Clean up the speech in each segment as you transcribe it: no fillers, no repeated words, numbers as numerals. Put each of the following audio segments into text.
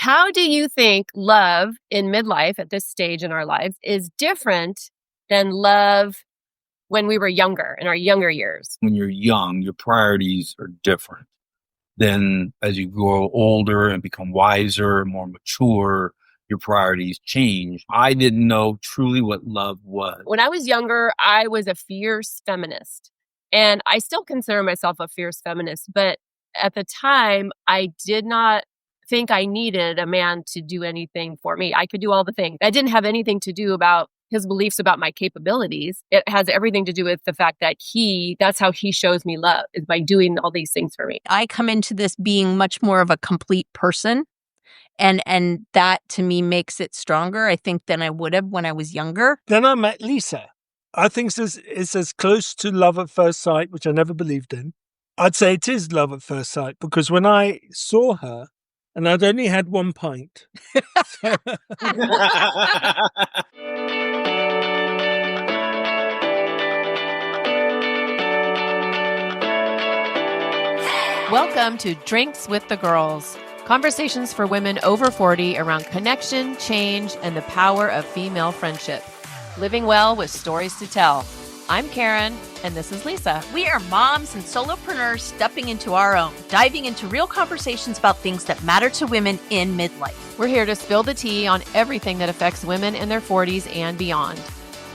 How do you think love in midlife at this stage in our lives is different than love when we were younger, in our younger years? When you're young, your priorities are different. Then as you grow older and become wiser, more mature, your priorities change. I didn't know truly what love was. When I was younger, I was a fierce feminist. And I still consider myself a fierce feminist. But at the time, I did not think I needed a man to do anything for me. I could do all the things. That didn't have anything to do about his beliefs about my capabilities. It has everything to do with the fact that that's how he shows me love, is by doing all these things for me. I come into this being much more of a complete person. And that to me makes it stronger, I think, than I would have when I was younger. Then I met Lisa. I think it's as close to love at first sight, which I never believed in. I'd say it is love at first sight because when I saw her, and I'd only had one pint. Welcome to Drinks with the Girls. Conversations for women over 40 around connection, change, and the power of female friendship. Living well with stories to tell. I'm Karen, and this is Lisa. We are moms and solopreneurs stepping into our own, diving into real conversations about things that matter to women in midlife. We're here to spill the tea on everything that affects women in their 40s and beyond.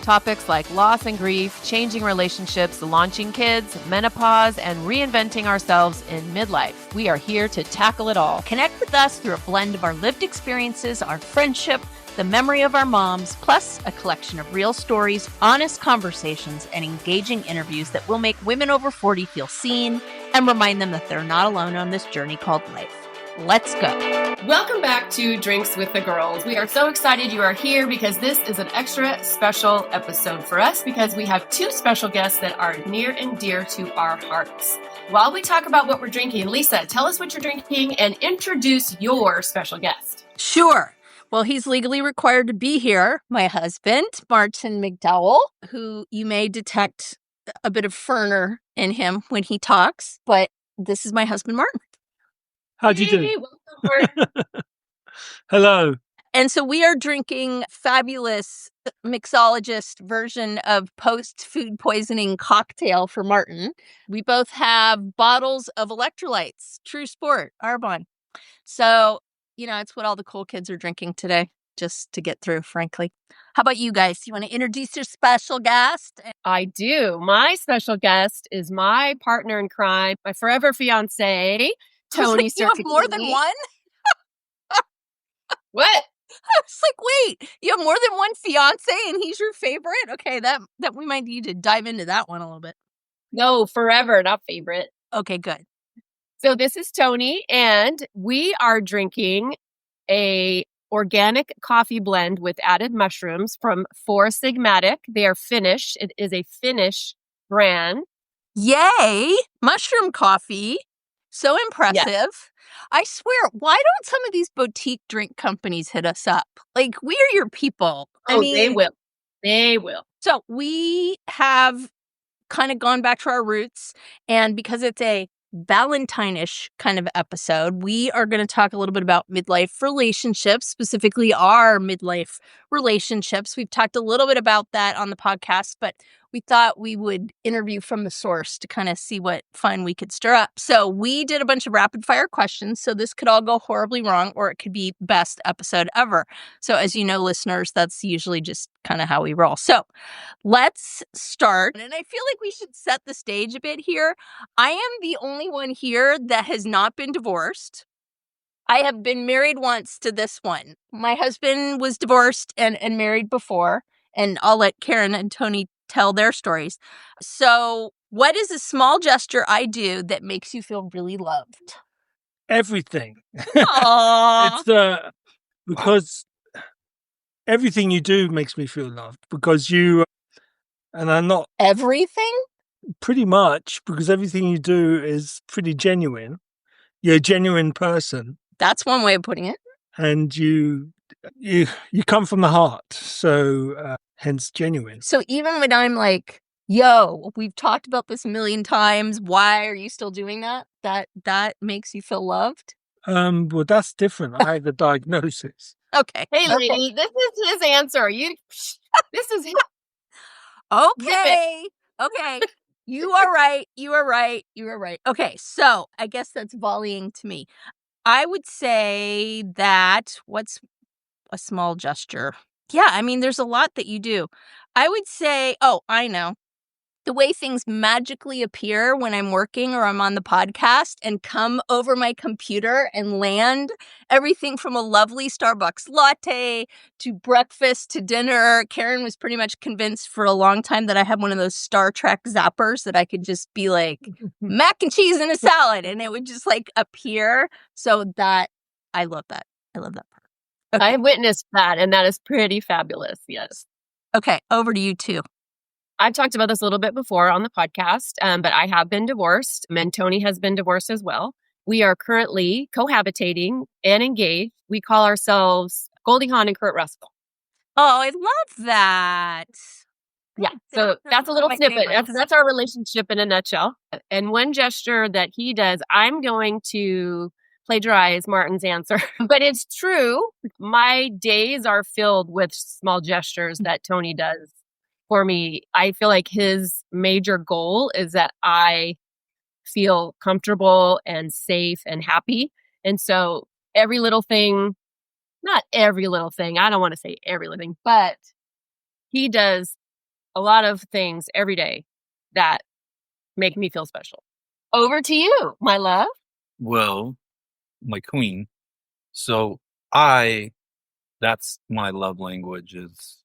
Topics like loss and grief, changing relationships, launching kids, menopause, and reinventing ourselves in midlife. We are here to tackle it all. Connect with us through a blend of our lived experiences, our friendship, the memory of our moms, plus a collection of real stories, honest conversations, and engaging interviews that will make women over 40 feel seen and remind them that they're not alone on this journey called life. Let's go. Welcome back to Drinks with the Girls. We are so excited you are here because this is an extra special episode for us because we have two special guests that are near and dear to our hearts. While we talk about what we're drinking, Lisa, tell us what you're drinking and introduce your special guest. Sure. Well, he's legally required to be here. My husband, Martin McDowell, who you may detect a bit of Ferner in him when he talks, but this is my husband, Martin. How'd you do? Welcome, Martin. Hello. And so we are drinking fabulous mixologist version of post-food poisoning cocktail for Martin. We both have bottles of electrolytes, True Sport, Arbonne. So, it's what all the cool kids are drinking today, just to get through, frankly. How about you guys? You want to introduce your special guest? I do. My special guest is my partner in crime, my forever fiance, Tony. You have more than one? What? I was like, wait, you have more than one fiance and he's your favorite? Okay, that we might need to dive into that one a little bit. No, forever, not favorite. Okay, good. So this is Tony, and we are drinking a organic coffee blend with added mushrooms from Four Sigmatic. They are Finnish. It is a Finnish brand. Yay! Mushroom coffee. So impressive. Yes. I swear, why don't some of these boutique drink companies hit us up? Like, we are your people. I mean, they will. They will. So we have kind of gone back to our roots, and because it's a Valentine-ish kind of episode, we are going to talk a little bit about midlife relationships, specifically our midlife relationships. We've talked a little bit about that on the podcast, but we thought we would interview from the source to kind of see what fun we could stir up. So we did a bunch of rapid fire questions. So this could all go horribly wrong, or it could be best episode ever. So as you know, listeners, that's usually just kind of how we roll. So let's start. And I feel like we should set the stage a bit here. I am the only one here that has not been divorced. I have been married once to this one. My husband was divorced and married before, and I'll let Karen and Tony tell their stories. So what is a small gesture I do that makes you feel really loved? Everything. Aww. It's because everything you do makes me feel loved because and I'm not... Everything? Pretty much, because everything you do is pretty genuine. You're a genuine person. That's one way of putting it. And you come from the heart, so hence genuine. So even when I'm like, yo, we've talked about this a million times, why are you still doing that? That makes you feel loved? Well, that's different. I had the diagnosis. Okay. Hey, Okay. lady, this is his answer. This is his. Okay. Okay. You are right. You are right. You are right. Okay. So I guess that's volleying to me. I would say that what's a small gesture? Yeah. I mean, there's a lot that you do. I would say, oh, I know. The way things magically appear when I'm working or I'm on the podcast and come over my computer and land everything from a lovely Starbucks latte to breakfast to dinner. Karen was pretty much convinced for a long time that I had one of those Star Trek zappers that I could just be like mac and cheese in a salad and it would just like appear. So that I love that. I love that part. I witnessed that, and that is pretty fabulous. Yes. Okay, over to you too. I've talked about this a little bit before on the podcast, but I have been divorced, and Tony has been divorced as well. We are currently cohabitating and engaged. We call ourselves Goldie Hawn and Kurt Russell. Oh, I love that. Yeah, so that's a little snippet. That's our relationship in a nutshell. And one gesture that he does, I'm going to plagiarize Martin's answer, but it's true. My days are filled with small gestures that Tony does for me. I feel like his major goal is that I feel comfortable and safe and happy. And so every little thing, not every little thing, I don't want to say every little thing, but he does a lot of things every day that make me feel special. Over to you, my love. Well, my queen. So that's my love language is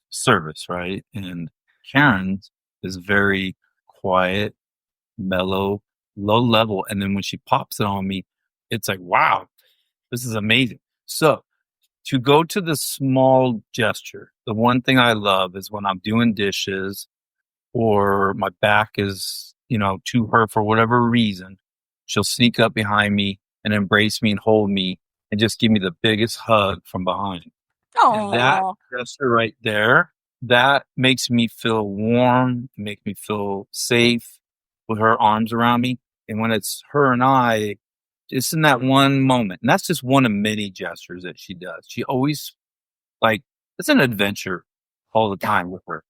service, right? And Karen's is very quiet, mellow, low level. And then when she pops it on me, it's like, wow, this is amazing. So to go to the small gesture, the one thing I love is when I'm doing dishes or my back is, to her for whatever reason, she'll sneak up behind me and embrace me and hold me and just give me the biggest hug from behind. And that gesture right there, that makes me feel warm, makes me feel safe with her arms around me. And when it's her and I, it's in that one moment. And that's just one of many gestures that she does. She always, it's an adventure all the time with her.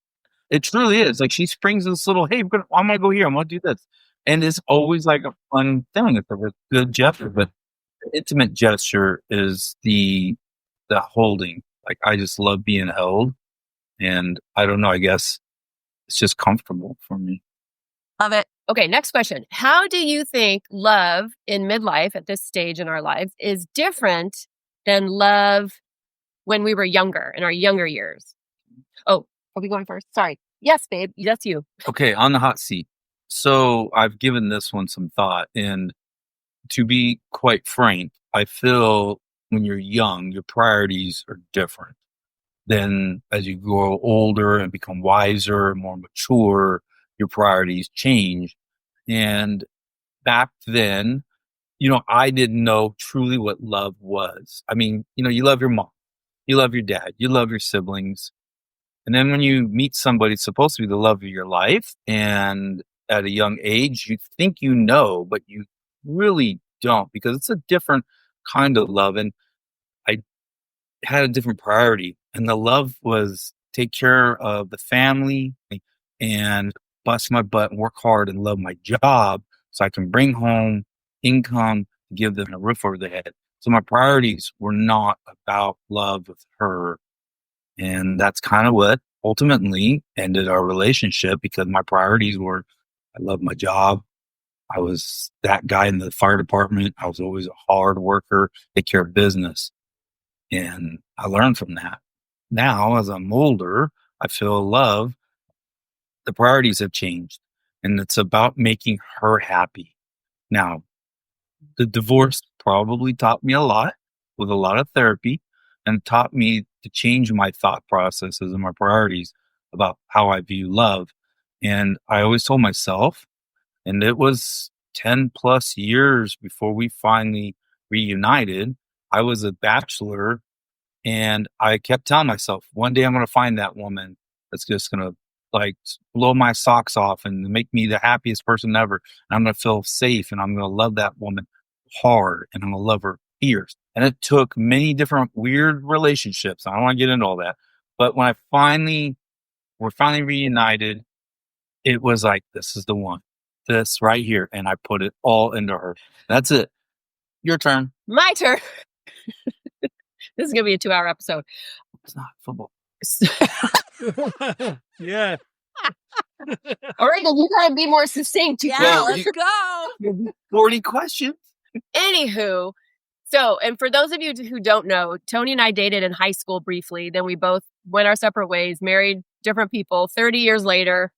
It truly is. Like she springs this little, hey, I'm gonna go here. I'm gonna do this. And it's always like a fun thing. It's a good gesture. But the intimate gesture is the holding. Like I just love being held. And I don't know, I guess it's just comfortable for me. Love it. Okay, next question. How do you think love in midlife at this stage in our lives is different than love when we were younger, in our younger years? Oh, are we going first? Sorry. Yes, babe. That's you. Okay, on the hot seat. So I've given this one some thought. And to be quite frank, I feel when you're young, your priorities are different. Then as you grow older and become wiser, more mature, your priorities change. And back then, I didn't know truly what love was. I mean, you love your mom, you love your dad, you love your siblings. And then when you meet somebody, it's supposed to be the love of your life. And at a young age, you think but you really don't, because it's a different kind of love. And I had a different priority. And the love was take care of the family and bust my butt and work hard and love my job so I can bring home income, give them a roof over their head. So my priorities were not about love with her. And that's kind of what ultimately ended our relationship, because my priorities were, I love my job. I was that guy in the fire department. I was always a hard worker, take care of business. And I learned from that. Now, as I'm older, I feel love, the priorities have changed, and it's about making her happy. Now, the divorce probably taught me a lot with a lot of therapy, and taught me to change my thought processes and my priorities about how I view love. And I always told myself, and it was 10 plus years before we finally reunited. I was a bachelor, and I kept telling myself, one day I'm going to find that woman that's just going to blow my socks off and make me the happiest person ever. And I'm going to feel safe, and I'm going to love that woman hard, and I'm going to love her years. And it took many different weird relationships. I don't want to get into all that. But when we're finally reunited, it was like, this is the one. This right here. And I put it all into her. That's it. Your turn. My turn. This is going to be a 2-hour episode. It's not football. Yeah. All right, then you got to be more succinct. Yeah, let's go. 40 questions. Anywho, so, and for those of you who don't know, Tony and I dated in high school briefly. Then we both went our separate ways, married different people. 30 years later,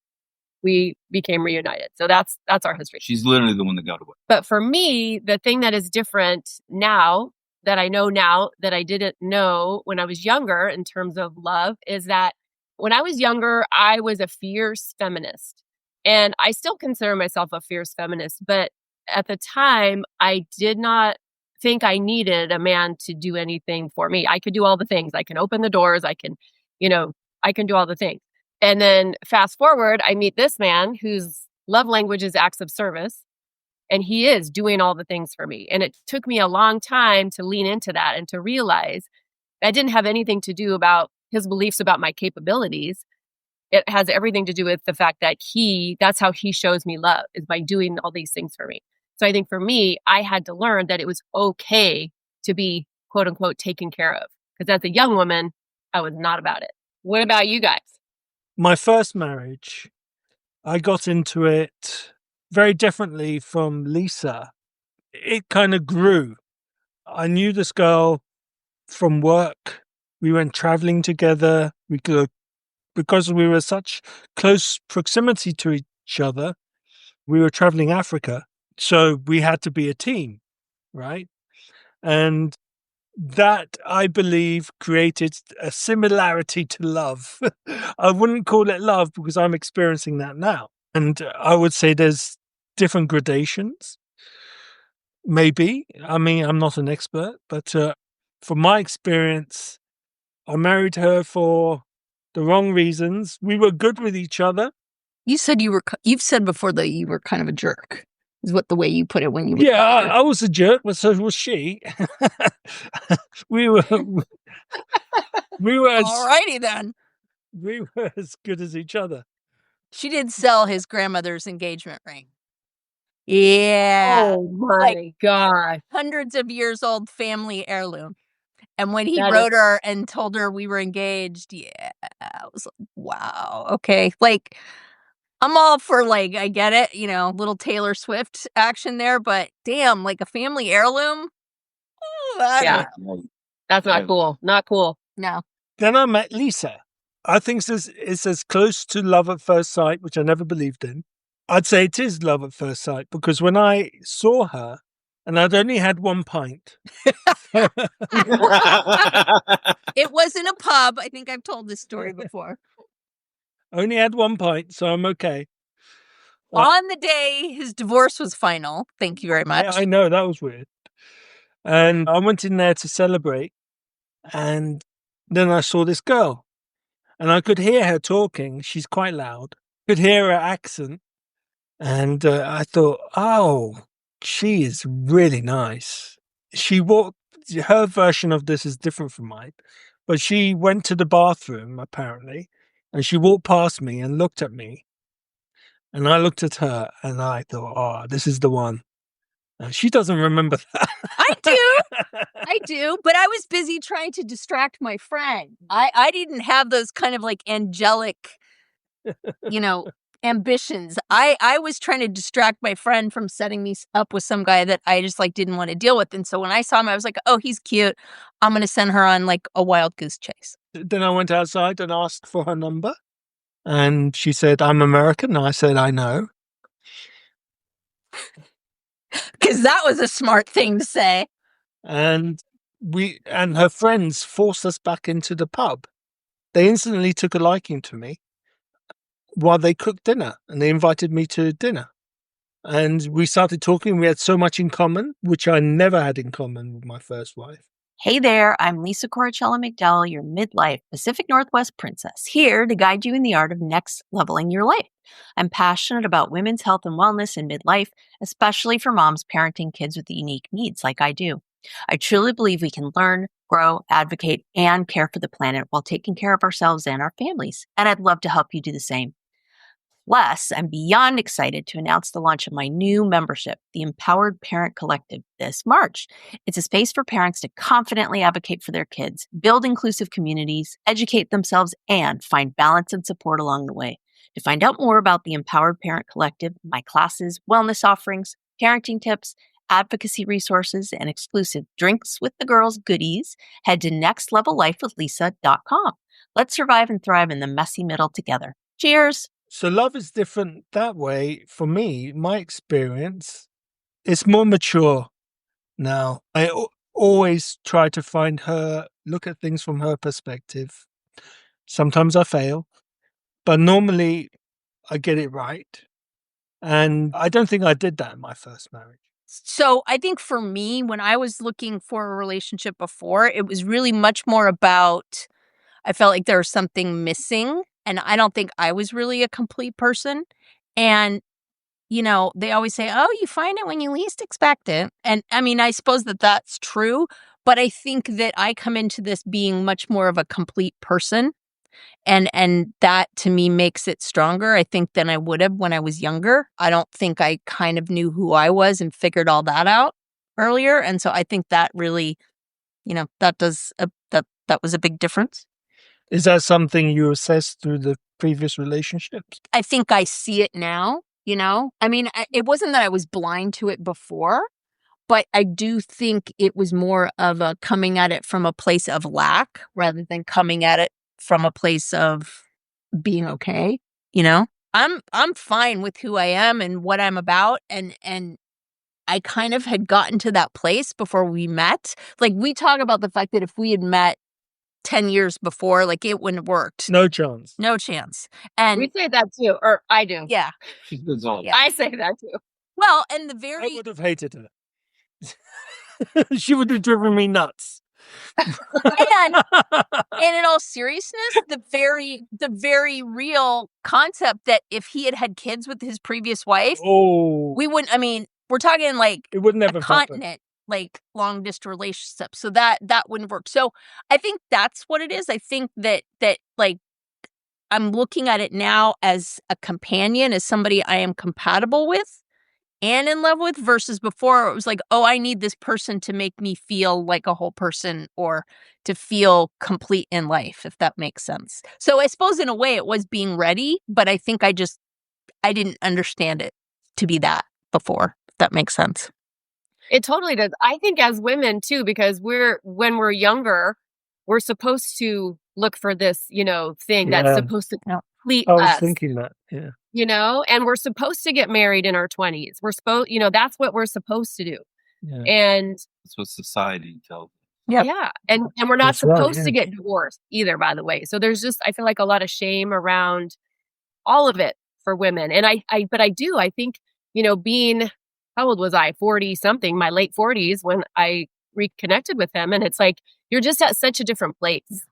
we became reunited. So that's our history. She's literally the one that got away. But for me, the thing that is different now that I know now that I didn't know when I was younger in terms of love is that when I was younger, I was a fierce feminist. And I still consider myself a fierce feminist. But at the time, I did not think I needed a man to do anything for me. I could do all the things. I can open the doors. I can do all the things. And then fast forward, I meet this man whose love language is acts of service. And he is doing all the things for me. And it took me a long time to lean into that and to realize that didn't have anything to do about his beliefs about my capabilities. It has everything to do with the fact that that's how he shows me love, is by doing all these things for me. So I think for me, I had to learn that it was okay to be quote unquote taken care of. Because as a young woman, I was not about it. What about you guys? My first marriage, I got into it very differently from Lisa. It kind of grew. I knew this girl from work. We went traveling together. Because we were such close proximity to each other, we were traveling Africa. So we had to be a team, right? And that, I believe, created a similarity to love. I wouldn't call it love because I'm experiencing that now. And I would say there's different gradations. Maybe. I mean, I'm not an expert, but from my experience, I married her for the wrong reasons. We were good with each other. You've said before that you were kind of a jerk, is what the way you put it when you were. Yeah, I was a jerk, but so was she. we were Alrighty then. We were as good as each other. She did sell his grandmother's engagement ring. Yeah. Oh my God. Hundreds of years old family heirloom. And when he That wrote her and told her we were engaged, yeah, I was like, wow, okay. Like, I'm all for, like, I get it, little Taylor Swift action there, but damn, like a family heirloom? Yeah. That's not cool. Not cool. No. Then I met Lisa. I think it's as close to love at first sight, which I never believed in. I'd say it is love at first sight because when I saw her, and I'd only had one pint. It was in a pub. I think I've told this story before. Only had one pint, so I'm okay. On the day his divorce was final. Thank you very much. I know, that was weird. And I went in there to celebrate. And then I saw this girl. And I could hear her talking. She's quite loud. Could hear her accent. And I thought, oh, she is really nice. Her version of this is different from mine. But she went to the bathroom, apparently. And she walked past me and looked at me. And I looked at her and I thought, oh, this is the one. She doesn't remember that. I do. But I was busy trying to distract my friend. I didn't have those kind of like angelic, ambitions. I was trying to distract my friend from setting me up with some guy that I just like didn't want to deal with. And so when I saw him, I was like, oh, he's cute. I'm going to send her on like a wild goose chase. Then I went outside and asked for her number. And she said, I'm American. And I said, I know. Because that was a smart thing to say. And her friends forced us back into the pub. They instantly took a liking to me while they cooked dinner, and they invited me to dinner. And we started talking. We had so much in common, which I never had in common with my first wife. Hey there, I'm Lisa Corachella McDowell, your midlife Pacific Northwest princess, here to guide you in the art of next leveling your life. I'm passionate about women's health and wellness in midlife, especially for moms parenting kids with unique needs like I do. I truly believe we can learn, grow, advocate, and care for the planet while taking care of ourselves and our families. And I'd love to help you do the same. Plus, I'm beyond excited to announce the launch of my new membership, the Empowered Parent Collective, this March. It's a space for parents to confidently advocate for their kids, build inclusive communities, educate themselves, and find balance and support along the way. To find out more about the Empowered Parent Collective, my classes, wellness offerings, parenting tips, advocacy resources, and exclusive Drinks with the Girls goodies, head to nextlevellifewithlisa.com. Let's survive and thrive in the messy middle together. Cheers! So love is different that way. For me, my experience, it's more mature now. I always try to find her, look at things from her perspective. Sometimes I fail, but normally I get it right. And I don't think I did that in my first marriage. So I think for me, when I was looking for a relationship before, it was really much more about, I felt like there was something missing, and I don't think I was really a complete person. And, you know, they always say, oh, you find it when you least expect it. And I mean, I suppose that that's true, but I think that I come into this being much more of a complete person. And that to me makes it stronger, I think, than I would have when I was younger. I don't think I kind of knew who I was and figured all that out earlier. And so I think that really, you know, that was a big difference. Is that something you assessed through the previous relationships? I think I see it now, you know? I mean, it wasn't that I was blind to it before, but I do think it was more of a coming at it from a place of lack rather than coming at it from a place of being okay, you know? I'm fine with who I am and what I'm about, and I kind of had gotten to that place before we met. Like, we talk about the fact that if we had met 10 years before, like, it wouldn't have worked. No chance. No chance. And We say that too, or I do. yeah. She does all. Yeah. I say that too. Well, and the I very would have hated her. She would have driven me nuts. and in all seriousness, the very real concept that if he had kids with his previous wife, we wouldn't, I mean, we're talking like it would never a continent, like long distance relationship. So that wouldn't work. So I think that's what it is. I think that like I'm looking at it now as a companion, as somebody I am compatible with and in love with, versus before it was like, oh, I need this person to make me feel like a whole person or to feel complete in life, if that makes sense. So I suppose in a way it was being ready, but I think I didn't understand it to be that before, if that makes sense. It totally does. I think as women too, because when we're younger, we're supposed to look for this, you know, thing that's supposed to complete I was us. thinking that, yeah. You know, and we're supposed to get married in our 20s. We're supposed, you know, that's what we're supposed to do. Yeah. And That's what society tells us. yeah. And we're not That's right, supposed yeah. to get divorced either, by the way. So there's just, I feel like a lot of shame around all of it for women. And I think, you know, being, how old was I? 40 something, my late 40s when I reconnected with him. And it's like, you're just at such a different place,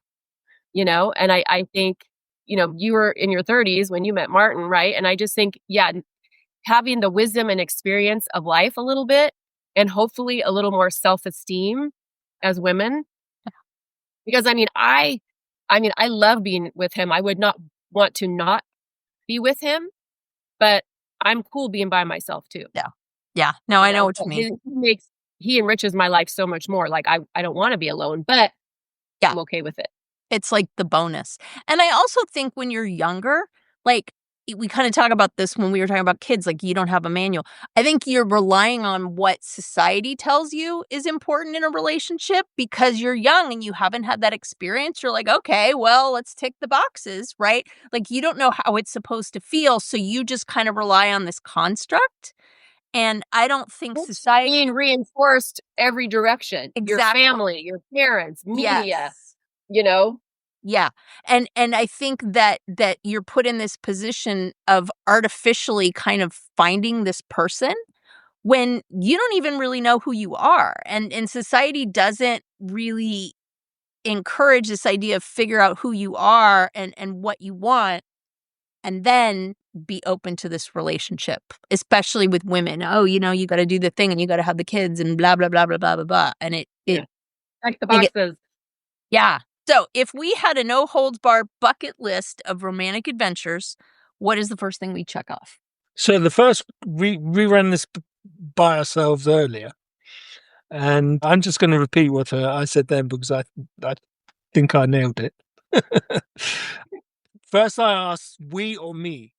you know? And I think, you know, you were in your 30s when you met Martin, right? And I just think, yeah, having the wisdom and experience of life a little bit and hopefully a little more self-esteem as women. Because I mean, I love being with him. I would not want to not be with him, but I'm cool being by myself too. Yeah. No, I know what you mean. He enriches my life so much more. Like I don't want to be alone, but yeah, I'm okay with it. It's like the bonus. And I also think when you're younger, like we kind of talk about this when we were talking about kids, like you don't have a manual. I think you're relying on what society tells you is important in a relationship because you're young and you haven't had that experience. You're like, okay, well, let's tick the boxes, right? Like you don't know how it's supposed to feel. So you just kind of rely on this construct. And I don't think society being reinforced every direction. Exactly. Your family, your parents, media, yes. You know? Yeah. And I think that you're put in this position of artificially kind of finding this person when you don't even really know who you are. And society doesn't really encourage this idea of figure out who you are and what you want and then be open to this relationship, especially with women. Oh, you know, you got to do the thing and you got to have the kids and blah, blah, blah, blah, blah, blah, blah. And Check the Dang it. boxes. Yeah. So if we had a no-holds-bar bucket list of romantic adventures, what is the first thing we check off? So the first, we ran this by ourselves earlier. And I'm just going to repeat what I said then because I think I nailed it. First, I asked we or me.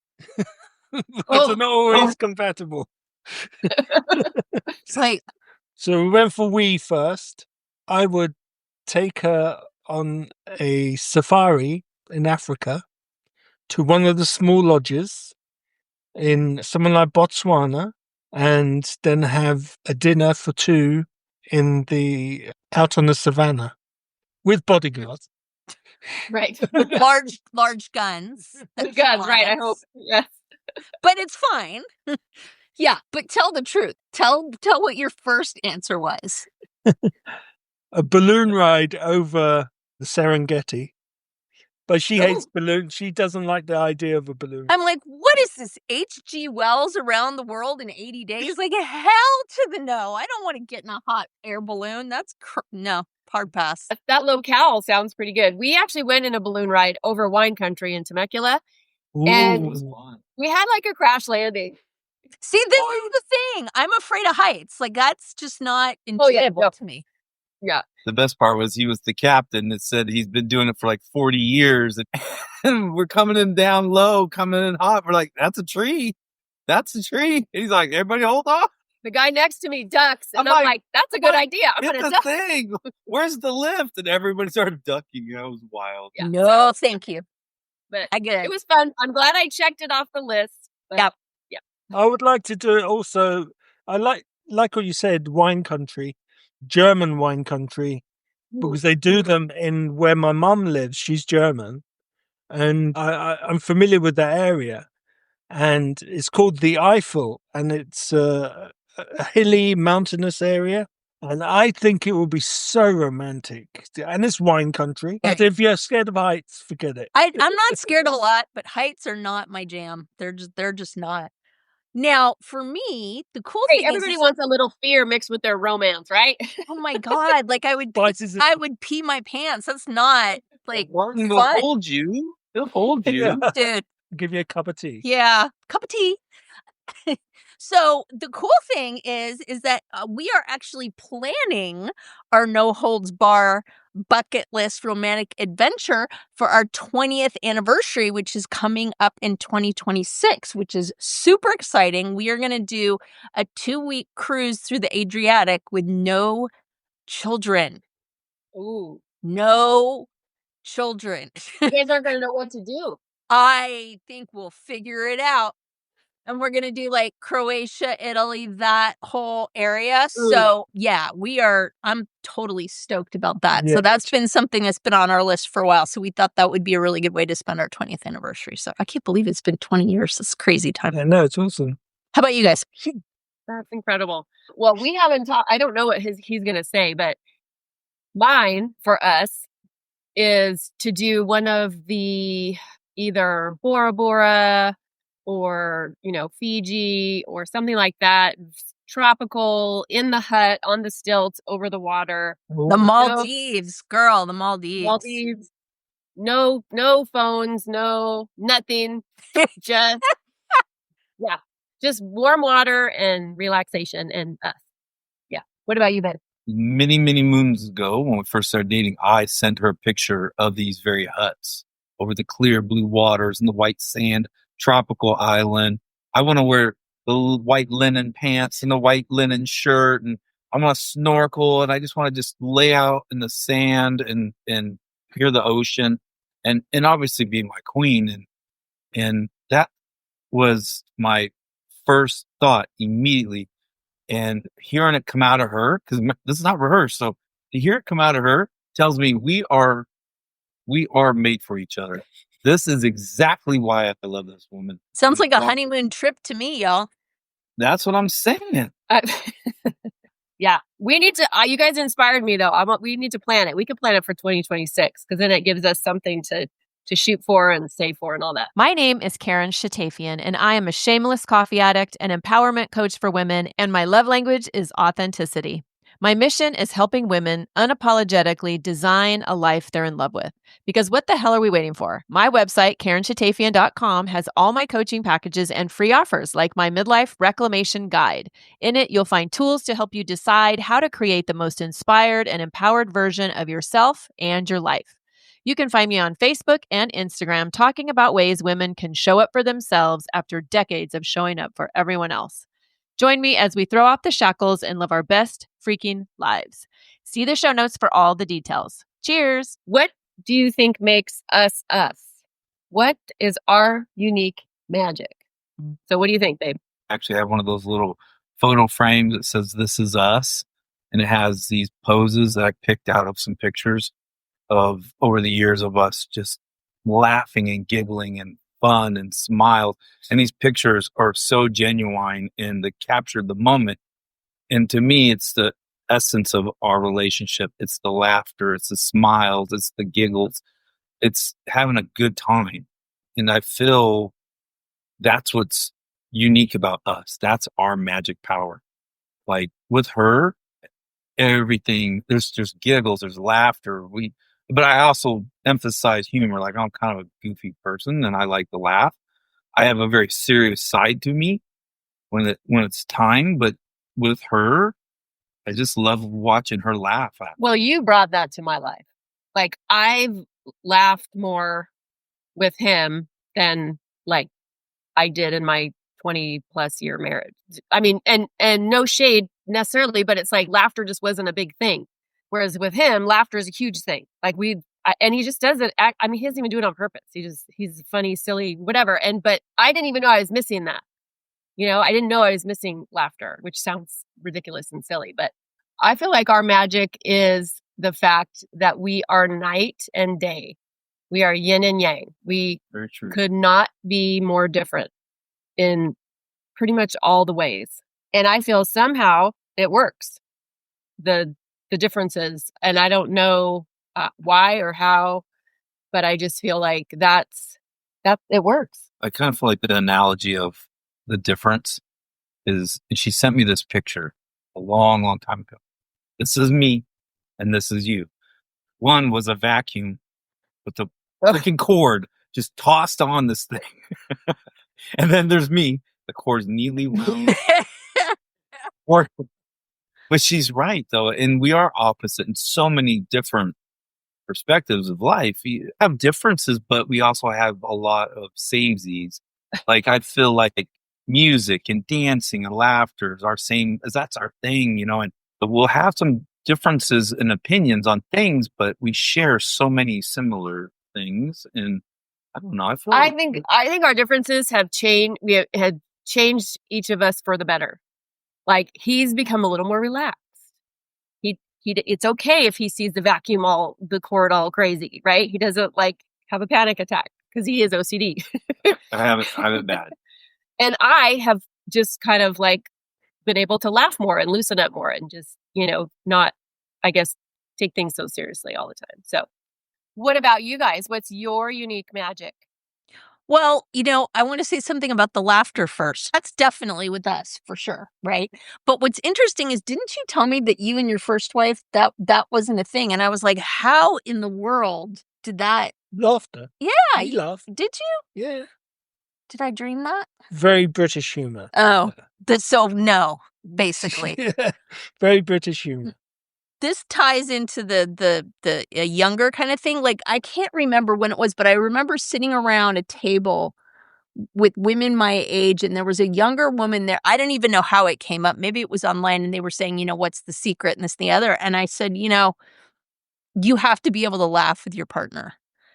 Because they're not always compatible. It's like, So we went for we first. I would take her on a safari in Africa to one of the small lodges in somewhere like Botswana, and then have a dinner for two out on the savannah with bodyguards. Right. large guns. Guns, right, I hope. Yes. But it's fine. Yeah, but tell the truth. Tell what your first answer was. A balloon ride over the Serengeti. But she hates balloons. She doesn't like the idea of a balloon. I'm like, what is this? H.G. Wells around the world in 80 days? Like, hell to the no. I don't want to get in a hot air balloon. That's no, hard pass. That locale sounds pretty good. We actually went in a balloon ride over wine country in Temecula. Ooh. And we had like a crash landing. See, this is the thing. I'm afraid of heights. Like, that's just not enjoyable to me. Yeah. The best part was he was the captain that said he's been doing it for like 40 years. And we're coming in down low, coming in hot. We're like, that's a tree. That's a tree. And he's like, everybody hold on. The guy next to me ducks. And I'm like, that's a good idea. I'm going to duck. Thing. Where's the lift? And everybody started ducking. It was wild. Yeah. No, thank you. But I get it. It was fun. I'm glad I checked it off the list. But Yep. Yeah. I would like to do it also. I like what you said, wine country, German wine country, because they do them in where my mum lives. She's German, and I'm familiar with that area. And it's called the Eifel, and it's a hilly, mountainous area. And I think it will be so romantic. And it's wine country. But if you're scared of heights, forget it. I'm not scared of a lot, but heights are not my jam. They're just not. Now, for me, the cool thing everybody is wants a little fear mixed with their romance, right? Oh my God. Like I would pee my pants. That's not like Martin will fun. hold you. He'll hold you. Yeah. Dude. Give you a cup of tea. Yeah. Cup of tea. So the cool thing is that we are actually planning our no holds bar bucket list romantic adventure for our 20th anniversary, which is coming up in 2026, which is super exciting. We are going to do a 2-week cruise through the Adriatic with no children. Ooh. No children. You guys aren't going to know what to do. I think we'll figure it out. And we're going to do like Croatia, Italy, that whole area. Ooh. So yeah, I'm totally stoked about that. Yeah. So that's been something that's been on our list for a while. So we thought that would be a really good way to spend our 20th anniversary. So I can't believe it's been 20 years. It's crazy time. I know, it's awesome. How about you guys? That's incredible. Well, we haven't talked. I don't know what he's going to say, but mine for us is to do one of the either Bora Bora or, Fiji or something like that. Tropical, in the hut, on the stilts, over the water. The Maldives, girl, the Maldives. Maldives. No phones, no nothing. Just warm water and relaxation and us. Yeah. What about you, Ben? Many, many moons ago, when we first started dating, I sent her a picture of these very huts over the clear blue waters and the white sand, tropical island. I want to wear the white linen pants and the white linen shirt, and I want to snorkel, and I just want to just lay out in the sand and hear the ocean, and obviously be my queen. And that was my first thought immediately. And hearing it come out of her, because this is not rehearsed, so to hear it come out of her tells me we are made for each other. This is exactly why I love this woman. Sounds like a honeymoon trip to me, y'all. That's what I'm saying. Yeah, we need to. You guys inspired me, though. We need to plan it. We could plan it for 2026 because then it gives us something to shoot for and save for and all that. My name is Karen Shatafian, and I am a shameless coffee addict and empowerment coach for women, and my love language is authenticity. My mission is helping women unapologetically design a life they're in love with. Because what the hell are we waiting for? My website, KarenShatafian.com, has all my coaching packages and free offers like my Midlife Reclamation Guide. In it, you'll find tools to help you decide how to create the most inspired and empowered version of yourself and your life. You can find me on Facebook and Instagram talking about ways women can show up for themselves after decades of showing up for everyone else. Join me as we throw off the shackles and live our best freaking lives. See the show notes for all the details. Cheers. What do you think makes us us? What is our unique magic? So what do you think, babe? Actually, I have one of those little photo frames that says "This is us," and it has these poses that I picked out of some pictures of over the years of us just laughing and giggling and fun and smiles. And these pictures are so genuine and they captured the moment. And to me, it's the essence of our relationship. It's the laughter, it's the smiles, it's the giggles, it's having a good time. And I feel that's what's unique about us. That's our magic power. Like with her, everything, there's just giggles, there's laughter. But I also emphasize humor. Like I'm kind of a goofy person and I like to laugh. I have a very serious side to me when it's time, but with her, I just love watching her laugh at me. Well, you brought that to my life. Like I've laughed more with him than like I did in my 20 plus year marriage. I mean, and no shade necessarily, but it's like laughter just wasn't a big thing. Whereas with him, laughter is a huge thing. Like and he just does it. I mean, he doesn't even do it on purpose. He's funny, silly, whatever. But I didn't even know I was missing that. You know, I didn't know I was missing laughter, which sounds ridiculous and silly. But I feel like our magic is the fact that we are night and day. We are yin and yang. We Very true. could not be more different in pretty much all the ways. And I feel somehow it works. The differences. And I don't know why or how, but I just feel like that it works. I kind of feel like the analogy of the difference is, and she sent me this picture a long, long time ago. This is me and this is you. One was a vacuum with the freaking cord just tossed on this thing. And then there's me. The cord's neatly wound. But she's right, though. And we are opposite in so many different perspectives of life. We have differences, but we also have a lot of samesies. Like I feel like music and dancing and laughter is our same, as that's our thing, you know, but we'll have some differences in opinions on things, but we share so many similar things. And I don't know. I think our differences have changed. We had changed each of us for the better. Like he's become a little more relaxed. It's okay if he sees the cord all crazy, right? He doesn't like have a panic attack because he is OCD. I have it bad. And I have just kind of like been able to laugh more and loosen up more and just, you know, not, I guess, take things so seriously all the time. So what about you guys? What's your unique magic? Well, you know, I want to say something about the laughter first. That's definitely with us for sure, right? But what's interesting is, didn't you tell me that you and your first wife, that wasn't a thing? And I was like, how in the world did that? Laughter. Yeah. We laugh. Did you? Yeah. Did I dream that? Very British humor. Oh, so no, basically. Very British humor. This ties into the younger kind of thing. Like, I can't remember when it was, but I remember sitting around a table with women my age, and there was a younger woman there. I don't even know how it came up. Maybe it was online, and they were saying, you know, what's the secret and this and the other. And I said, you know, you have to be able to laugh with your partner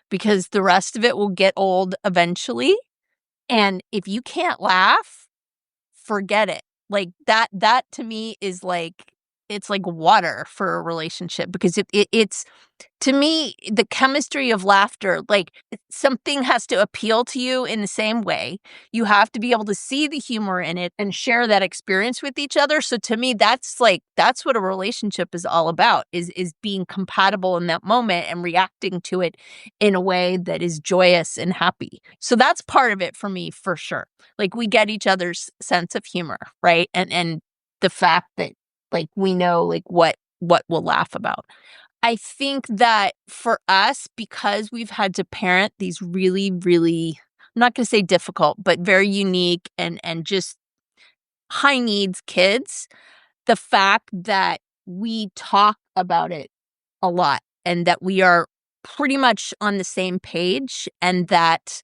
because the rest of it will get old eventually. And if you can't laugh, forget it. Like that to me is like, it's like water for a relationship because it's, to me, the chemistry of laughter, like something has to appeal to you in the same way. You have to be able to see the humor in it and share that experience with each other. So to me, that's what a relationship is all about, is being compatible in that moment and reacting to it in a way that is joyous and happy. So that's part of it for me, for sure. Like we get each other's sense of humor, right? And the fact that Like we know like what we'll laugh about. I think that for us, because we've had to parent these really, really, I'm not going to say difficult, but very unique and just high needs kids, the fact that we talk about it a lot and that we are pretty much on the same page and that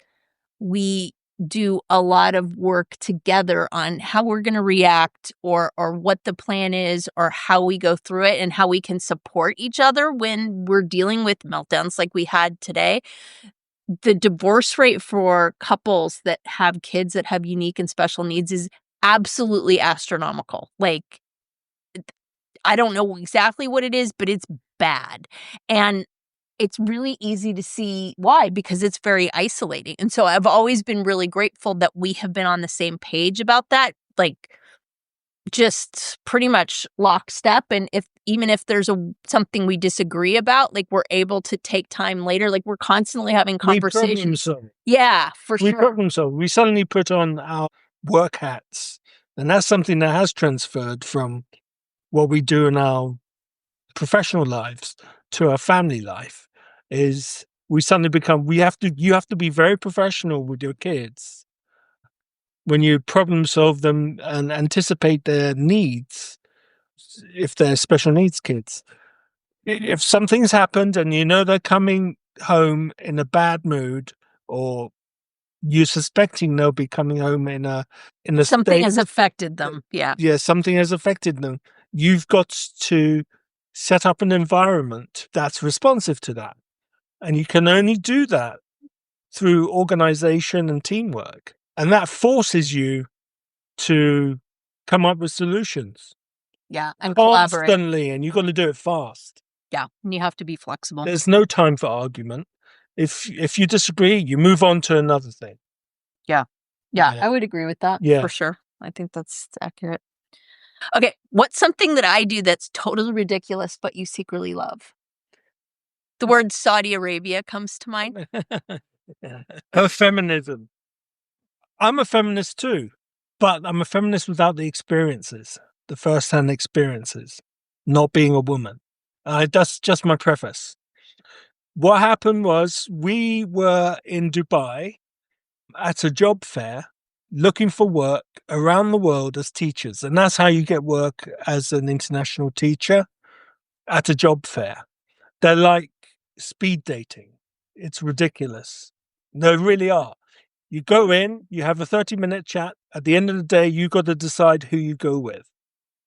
we do a lot of work together on how we're going to react or what the plan is or how we go through it and how we can support each other when we're dealing with meltdowns like we had today. The divorce rate for couples that have kids that have unique and special needs is absolutely astronomical. Like, I don't know exactly what it is, but it's bad. And it's really easy to see why, because it's very isolating. And so I've always been really grateful that we have been on the same page about that, like just pretty much lockstep. And even if there's something we disagree about, like we're able to take time later, like we're constantly having conversations. Yeah, for sure. We problem solve. We suddenly put on our work hats. And that's something that has transferred from what we do in our professional lives to our family life. Is we suddenly become, you have to be very professional with your kids when you problem solve them and anticipate their needs. If they're special needs kids, if something's happened and you know they're coming home in a bad mood, or you're suspecting they'll be coming home in a something state, has affected them. Yeah, something has affected them. You've got to set up an environment that's responsive to that. And you can only do that through organization and teamwork. And that forces you to come up with solutions. Yeah, and collaborate. Constantly, and you've got to do it fast. Yeah, and you have to be flexible. There's no time for argument. If you disagree, you move on to another thing. Yeah, I would agree with that for sure. I think that's accurate. Okay, what's something that I do that's totally ridiculous but you secretly love? The word Saudi Arabia comes to mind. Her feminism. I'm a feminist too, but I'm a feminist without the experiences, the first-hand experiences, not being a woman. That's just my preface. What happened was we were in Dubai at a job fair looking for work around the world as teachers. And that's how you get work as an international teacher, at a job fair. They're like speed dating. It's ridiculous. They really are. You go in, you have a 30-minute chat. At the end of the day, you got to decide who you go with.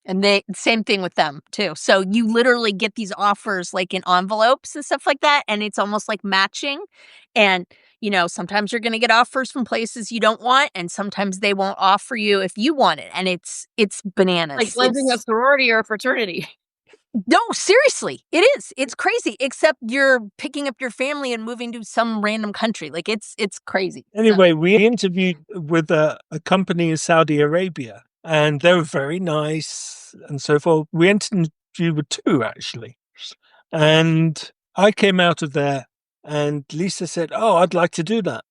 And same thing with them too. So you literally get these offers like in envelopes and stuff like that. And it's almost like matching. And, you know, sometimes you're going to get offers from places you don't want. And sometimes they won't offer you if you want it. And it's bananas. Like blending a sorority or a fraternity. No, seriously, it is. It's crazy, except you're picking up your family and moving to some random country. Like it's crazy. Anyway, we interviewed with a company in Saudi Arabia, and they were very nice and so forth. We interviewed with two, actually. And I came out of there and Lisa said, "Oh, I'd like to do that."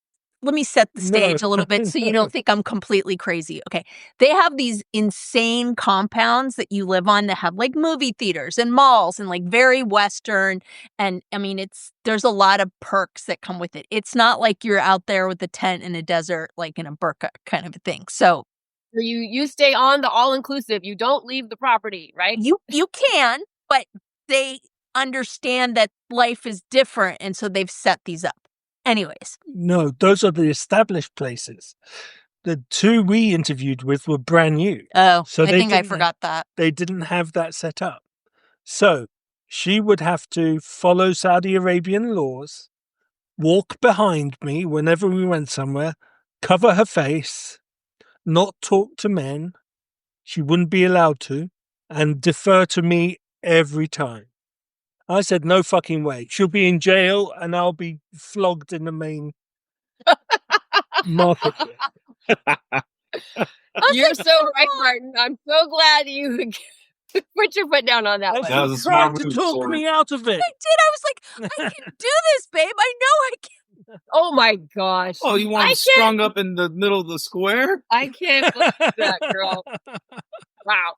Let me set the stage a little bit so you don't think I'm completely crazy. Okay. They have these insane compounds that you live on that have like movie theaters and malls and like very Western. And I mean, there's a lot of perks that come with it. It's not like you're out there with a tent in a desert, like in a burqa kind of a thing. So you stay on the all-inclusive. You don't leave the property, right? You can, but they understand that life is different. And so they've set these up. Anyways. No, those are the established places. The two we interviewed with were brand new. Oh, so I think I forgot that. They didn't have that set up. So she would have to follow Saudi Arabian laws, walk behind me whenever we went somewhere, cover her face, not talk to men. She wouldn't be allowed to, and defer to me every time. I said, no fucking way. She'll be in jail and I'll be flogged in the main market. You're so right, Martin. I'm so glad you put your foot down on that one. That was a smart move. To talk me out of it. I did. I was like, I can do this, babe. I know I can. Oh my gosh. Oh, you want strung up in the middle of the square? I can't believe that, girl. Wow.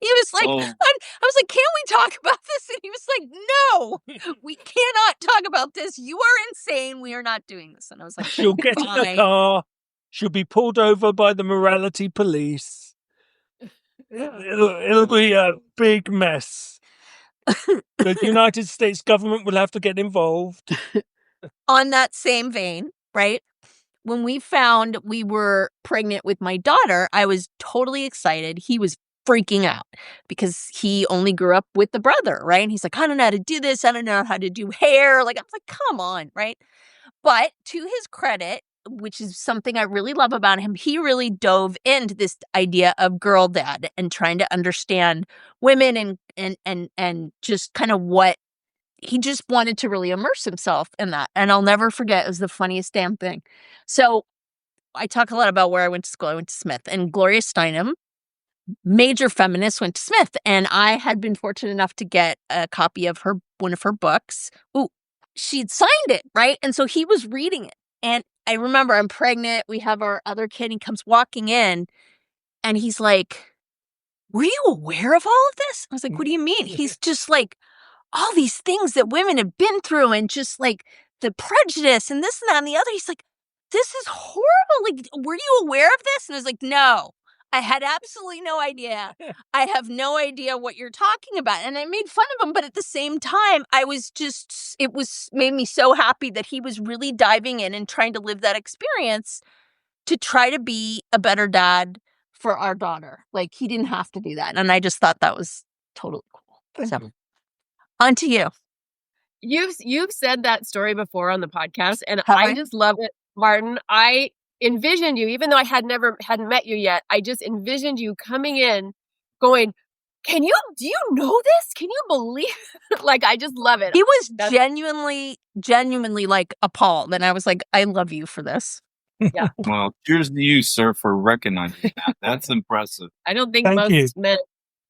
He was like, I was like, can we talk about this? And he was like, no, we cannot talk about this. You are insane. We are not doing this. And I was like, She'll get in the fine. car. She'll be pulled over by the morality police. It'll be a big mess. The United States government will have to get involved. On that same vein, right? When we found we were pregnant with my daughter, I was totally excited. He was freaking out because he only grew up with the brother, right? And he's like, I don't know how to do this. I don't know how to do hair. Like, I was like, come on, right? But to his credit, which is something I really love about him, he really dove into this idea of girl dad and trying to understand women and just kind of what he just wanted to really immerse himself in that. And I'll never forget, it was the funniest damn thing. So I talk a lot about where I went to school. I went to Smith, and Gloria Steinem, major feminist, went to Smith. And I had been fortunate enough to get a copy of one of her books. Ooh, she'd signed it, right? And so he was reading it. And I remember I'm pregnant. We have our other kid. He comes walking in and he's like, were you aware of all of this? I was like, what do you mean? He's just like, all these things that women have been through and just like the prejudice and this and that and the other. He's like, this is horrible. Like, were you aware of this? And I was like, no, I had absolutely no idea. I have no idea what you're talking about. And I made fun of him. But at the same time, it made me so happy that he was really diving in and trying to live that experience to try to be a better dad for our daughter. Like, he didn't have to do that. And I just thought that was totally cool. So. On to you. You've said that story before on the podcast, and Have I just love it, Martin. I envisioned you, even though I hadn't met you yet. I just envisioned you coming in, going, do you know this? Can you believe it? Like, I just love it. He was genuinely like appalled, and I was like, I love you for this. Yeah. Well, cheers to you, sir, for recognizing that. That's impressive. I don't think most men,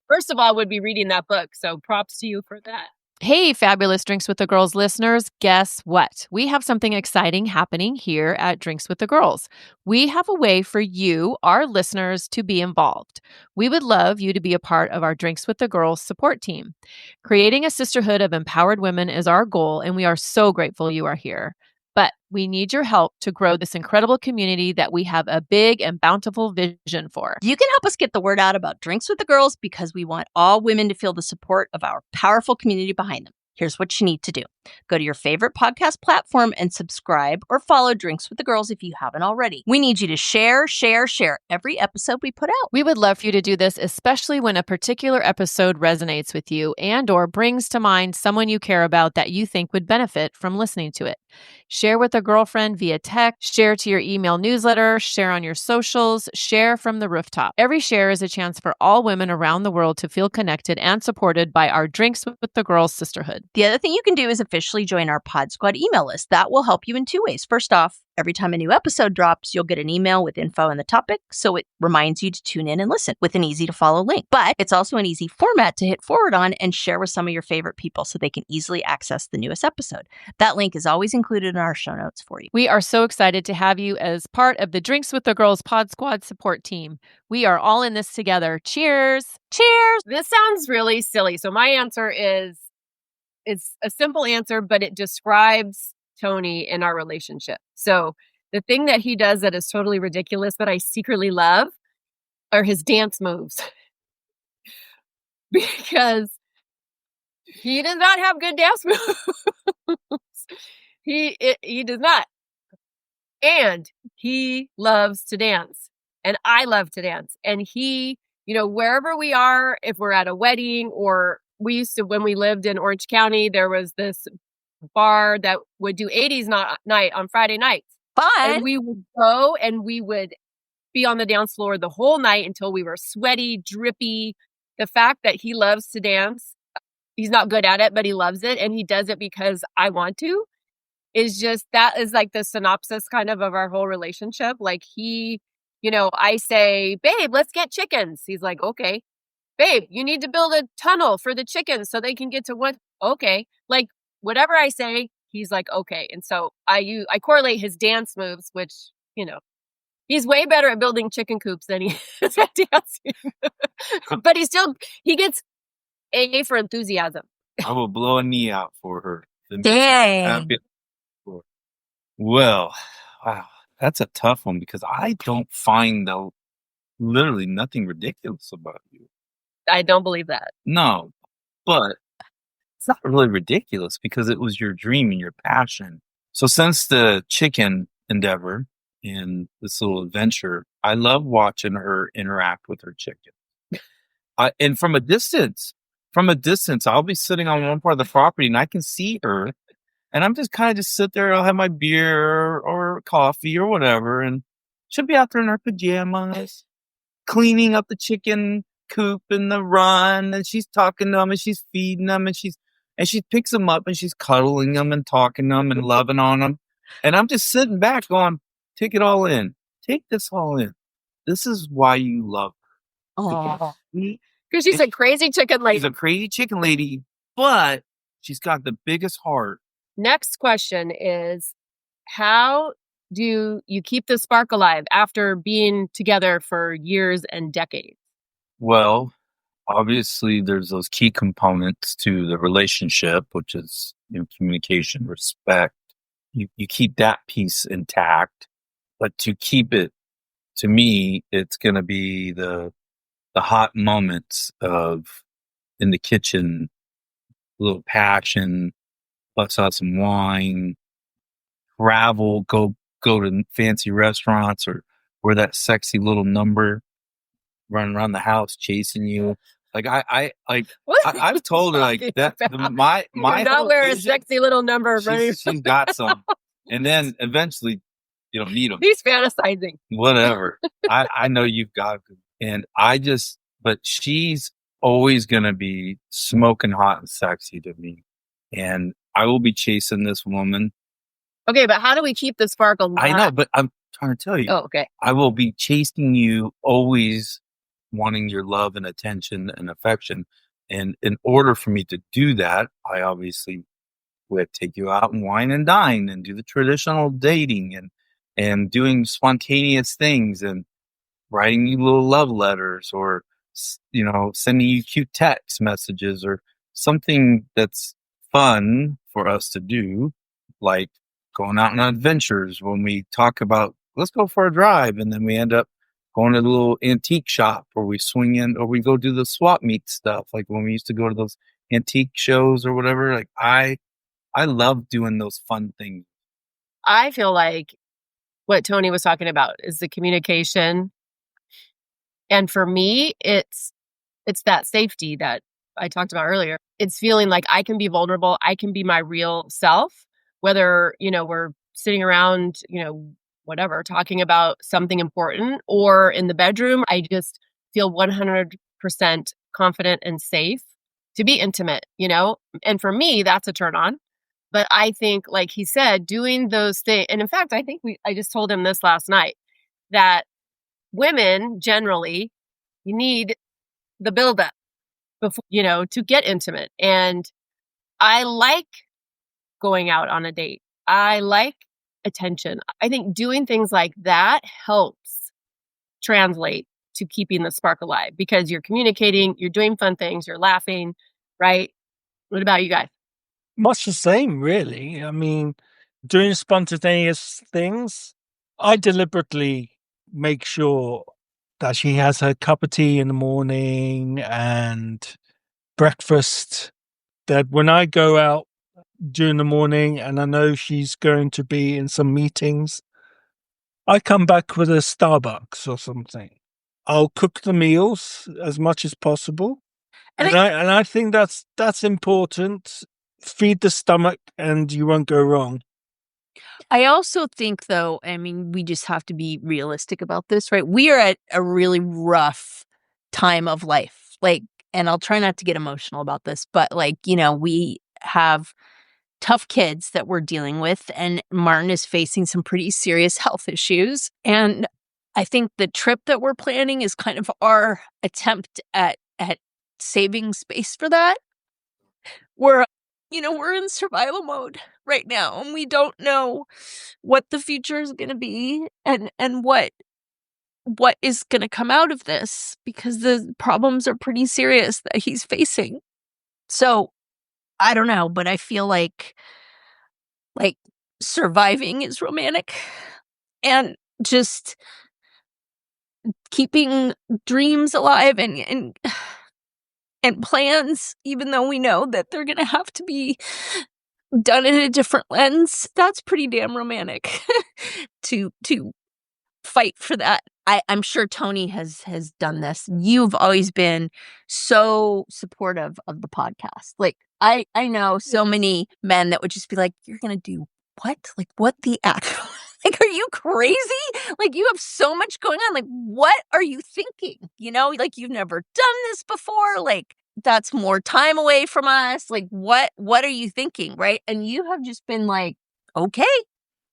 first of all, would be reading that book. So props to you for that. Hey, fabulous Drinks with the Girls listeners. Guess what? We have something exciting happening here at Drinks with the Girls. We have a way for you, our listeners, to be involved. We would love you to be a part of our Drinks with the Girls support team. Creating a sisterhood of empowered women is our goal, and we are so grateful you are here. But we need your help to grow this incredible community that we have a big and bountiful vision for. You can help us get the word out about Drinks with the Girls because we want all women to feel the support of our powerful community behind them. Here's what you need to do. Go to your favorite podcast platform and subscribe or follow Drinks with the Girls if you haven't already. We need you to share every episode we put out. We would love for you to do this, especially when a particular episode resonates with you and or brings to mind someone you care about that you think would benefit from listening to it. Share with a girlfriend via text, share to your email newsletter, share on your socials, share from the rooftop. Every share is a chance for all women around the world to feel connected and supported by our Drinks with the Girls sisterhood. The other thing you can do is officially join our Pod Squad email list. That will help you in two ways. First off, every time a new episode drops, you'll get an email with info on the topic, so it reminds you to tune in and listen with an easy-to-follow link. But it's also an easy format to hit forward on and share with some of your favorite people so they can easily access the newest episode. That link is always included in our show notes for you. We are so excited to have you as part of the Drinks with the Girls Pod Squad support team. We are all in this together. Cheers! Cheers! This sounds really silly. So my answer is, it's a simple answer, but it describes Tony in our relationship. So the thing that he does that is totally ridiculous that I secretly love are his dance moves. Because he does not have good dance moves. He does not. And he loves to dance. And I love to dance. And he, wherever we are, if we're at a wedding, or we used to, when we lived in Orange County, there was this bar that would do 80s night on Friday nights. Fun. And we would go and we would be on the dance floor the whole night until we were sweaty, drippy. The fact that he loves to dance, he's not good at it, but he loves it. And he does it because I want to, that is like the synopsis kind of our whole relationship. Like I say, babe, let's get chickens. He's like, okay. Babe, you need to build a tunnel for the chickens so they can get to what? Okay. Like whatever I say, he's like, okay. And so I correlate his dance moves, which, he He's way better at building chicken coops than he is at dancing. But he gets A for enthusiasm. I will blow a knee out for her. Dang. Well, wow, that's a tough one because I don't find literally nothing ridiculous about you. I don't believe that. No, but it's not really ridiculous because it was your dream and your passion. So since the chicken endeavor and this little adventure, I love watching her interact with her chicken. And from a distance, I'll be sitting on one part of the property and I can see her. And I'm just kind of just sit there. I'll have my beer or coffee or whatever. And she'll be out there in her pajamas, cleaning up the chicken coop in the run. And she's talking to them and she's feeding them. And she picks them up and she's cuddling them and talking to them and loving on them. And I'm just sitting back going, take it all in. Take this all in. This is why you love her. Oh. Because she's a crazy chicken lady. She's a crazy chicken lady, but she's got the biggest heart. Next question is, how do you keep the spark alive after being together for years and decades? Well, obviously there's those key components to the relationship, which is communication, respect. You keep that piece intact, but to keep it, to me, it's going to be the hot moments of in the kitchen, a little passion, bust out some wine, travel, go to fancy restaurants or wear that sexy little number, run around the house chasing you. Like I've told her like that. My not wear a sexy little number. She's got some, and then eventually you don't need them. He's fantasizing. Whatever. I know you've got them. And but she's always going to be smoking hot and sexy to me. And I will be chasing this woman. Okay, but how do we keep the sparkle? I know, but I'm trying to tell you. Oh, okay. I will be chasing you, always wanting your love and attention and affection. And in order for me to do that, I obviously would take you out and wine and dine and do the traditional dating and doing spontaneous things and writing you little love letters or, sending you cute text messages or something that's fun for us to do, like going out on adventures when we talk about, let's go for a drive. And then we end up going to the little antique shop or we swing in or we go do the swap meet stuff. Like when we used to go to those antique shows or whatever, like I love doing those fun things. I feel like what Tony was talking about is the communication. And for me, it's that safety that I talked about earlier. It's feeling like I can be vulnerable. I can be my real self, whether, we're sitting around, whatever, talking about something important or in the bedroom. I just feel 100% confident and safe to be intimate, and for me, that's a turn on. But I think, like he said, doing those things, and in fact, I think I just told him this last night, that women generally, you need the buildup before, to get intimate. And I like going out on a date. I like attention. I think doing things like that helps translate to keeping the spark alive because you're communicating, you're doing fun things, you're laughing, right? What about you guys? Much the same, really. I mean, doing spontaneous things, I deliberately make sure that she has her cup of tea in the morning and breakfast, that when I go out during the morning and I know she's going to be in some meetings, I come back with a Starbucks or something. I'll cook the meals as much as possible. And I think that's important. Feed the stomach and you won't go wrong. I also think, though, we just have to be realistic about this, right? We are at a really rough time of life. And I'll try not to get emotional about this, but we have tough kids that we're dealing with, and Martin is facing some pretty serious health issues. And I think the trip that we're planning is kind of our attempt at saving space for that. We're in survival mode right now, and we don't know what the future is going to be and what what is going to come out of this, because the problems are pretty serious that he's facing. So I don't know, but I feel like surviving is romantic, and just keeping dreams alive and plans, even though we know that they're going to have to be done in a different lens. That's pretty damn romantic to fight for that. I'm sure Tony has done this. You've always been so supportive of the podcast. Like, I know so many men that would just be like, "You're gonna do what? Like, what the actual? Like, are you crazy? Like, you have so much going on. Like, what are you thinking? You know, like, you've never done this before. Like, that's more time away from us. Like, what are you thinking, right?" And you have just been like, "Okay."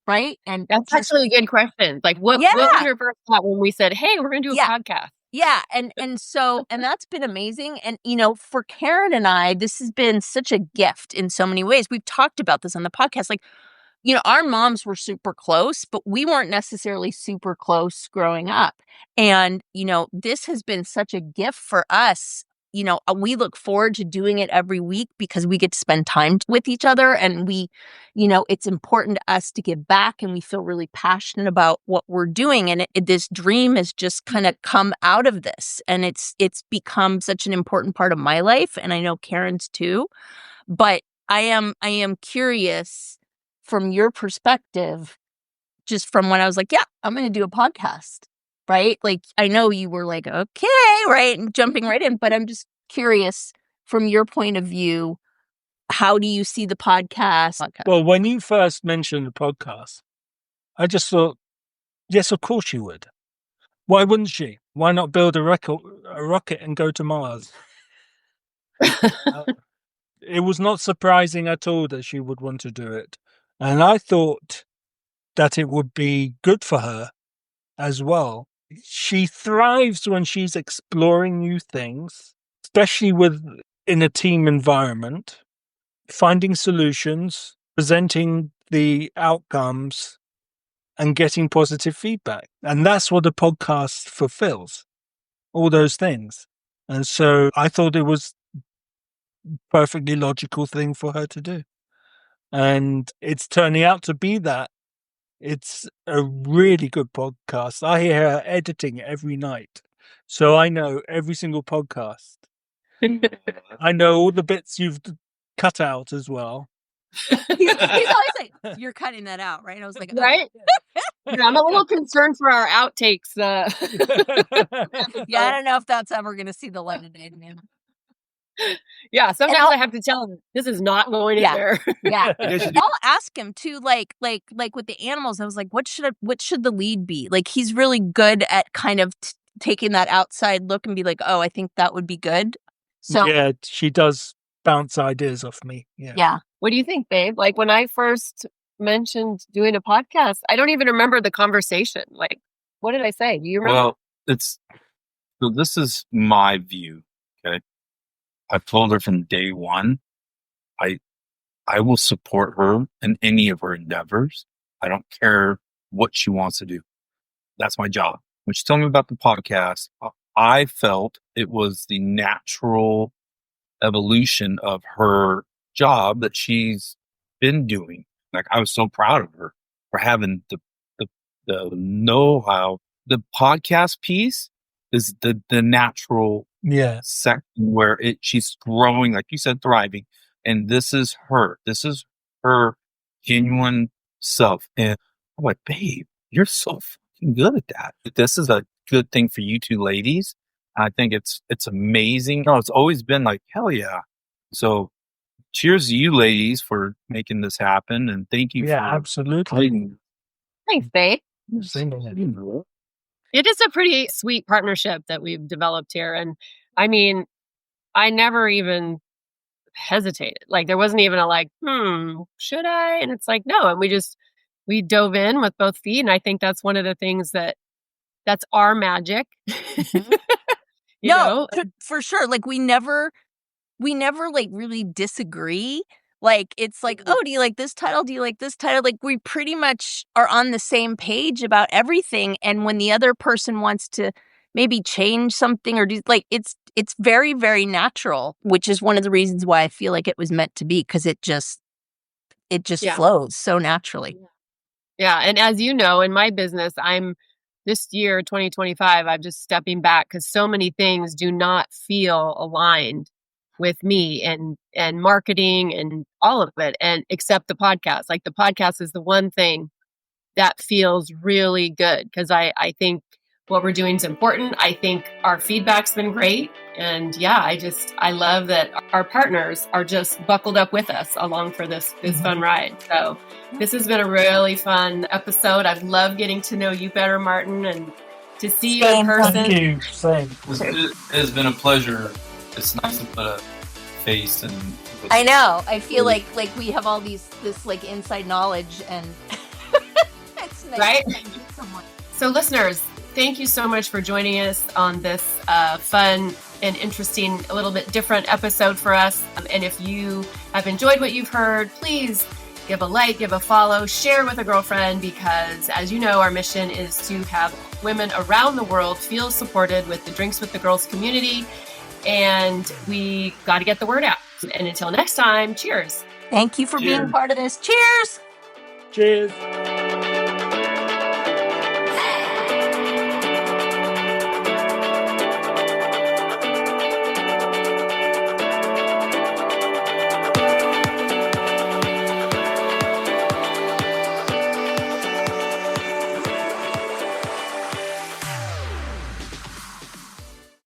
Right? And That's actually a good question. Like, what was your first thought when we said, "Hey, we're going to do a podcast"? Yeah. And that's been amazing. And, you know, for Karen and I, this has been such a gift in so many ways. We've talked about this on the podcast. Like, you know, our moms were super close, but we weren't necessarily super close growing up. And, you know, this has been such a gift for us. You know, we look forward to doing it every week because we get to spend time with each other, and we, you know, it's important to us to give back, and we feel really passionate about what we're doing. And this dream has just kind of come out of this, and it's become such an important part of my life, and I know Karen's too. But I am curious from your perspective, just from when I was like, yeah, I'm going to do a podcast. Right? Like, I know you were like, okay, right, and jumping right in, but I'm just curious from your point of view, how do you see the podcast? Well, when you first mentioned the podcast, I just thought, yes, of course you would. Why wouldn't she? Why not build a rocket and go to Mars? It was not surprising at all that she would want to do it. And I thought that it would be good for her as well. She thrives when she's exploring new things, especially in a team environment, finding solutions, presenting the outcomes, and getting positive feedback. And that's what the podcast fulfills, all those things. And so I thought it was a perfectly logical thing for her to do. And it's turning out to be that. It's a really good podcast. I hear her editing every night. So I know every single podcast. I know all the bits you've cut out as well. He's always like, "You're cutting that out," right? And I was like, right? Yeah, I'm a little concerned for our outtakes. Yeah, I don't know if that's ever going to see the light of day, man. Yeah, sometimes I have to tell him this is not going in there. Yeah, I'll ask him too. Like with the animals, I was like, what should the lead be? Like, he's really good at kind of taking that outside look and be like, oh, I think that would be good. So yeah, she does bounce ideas off me. Yeah. What do you think, babe? Like, when I first mentioned doing a podcast, I don't even remember the conversation. Like, what did I say? Do you remember? Well, so this is my view. Okay. I've told her from day one, I will support her in any of her endeavors. I don't care what she wants to do. That's my job. When she told me about the podcast, I felt it was the natural evolution of her job that she's been doing. Like, I was so proud of her for having the know-how. The podcast piece is the natural section where she's growing, like you said, thriving. And this is her. This is her genuine self. And I'm like, babe, you're so fucking good at that. This is a good thing for you two ladies. I think it's amazing. No, it's always been like, hell yeah. So cheers to you ladies for making this happen. And thank you for absolutely. Thanks, babe. It. It is a pretty sweet partnership that we've developed here. And I mean, I never even hesitated. Like, there wasn't even a like, should I? And it's like, no. And we dove in with both feet. And I think that's one of the things that's our magic. You know? For sure. Like, we never like really disagree, Like, it's like, oh, do you like this title? Do you like this title? Like, we pretty much are on the same page about everything. And when the other person wants to maybe change something or do, like, it's very, very natural, which is one of the reasons why I feel like it was meant to be, because it just Yeah. flows so naturally. Yeah. And as you know, in my business, this year, 2025, I'm just stepping back because so many things do not feel aligned with me and marketing and all of it, and except the podcast. Like, the podcast is the one thing that feels really good because I think what we're doing is important. I think our feedback's been great. And yeah, I love that our partners are just buckled up with us along for this fun ride. So this has been a really fun episode. I've loved getting to know you better, Martin, and to see you in person. Thank you. Same. It has been a pleasure. It's nice to put a face and. I know. I feel like we have all this like inside knowledge, and it's nice. Right? To meet someone. So listeners, thank you so much for joining us on this fun and interesting, a little bit different episode for us. And if you have enjoyed what you've heard, please give a like, give a follow, share with a girlfriend, because as you know, our mission is to have women around the world feel supported with the Drinks with the Girls community. And we got to get the word out. And until next time, cheers. Thank you for being part of this. Cheers. Cheers.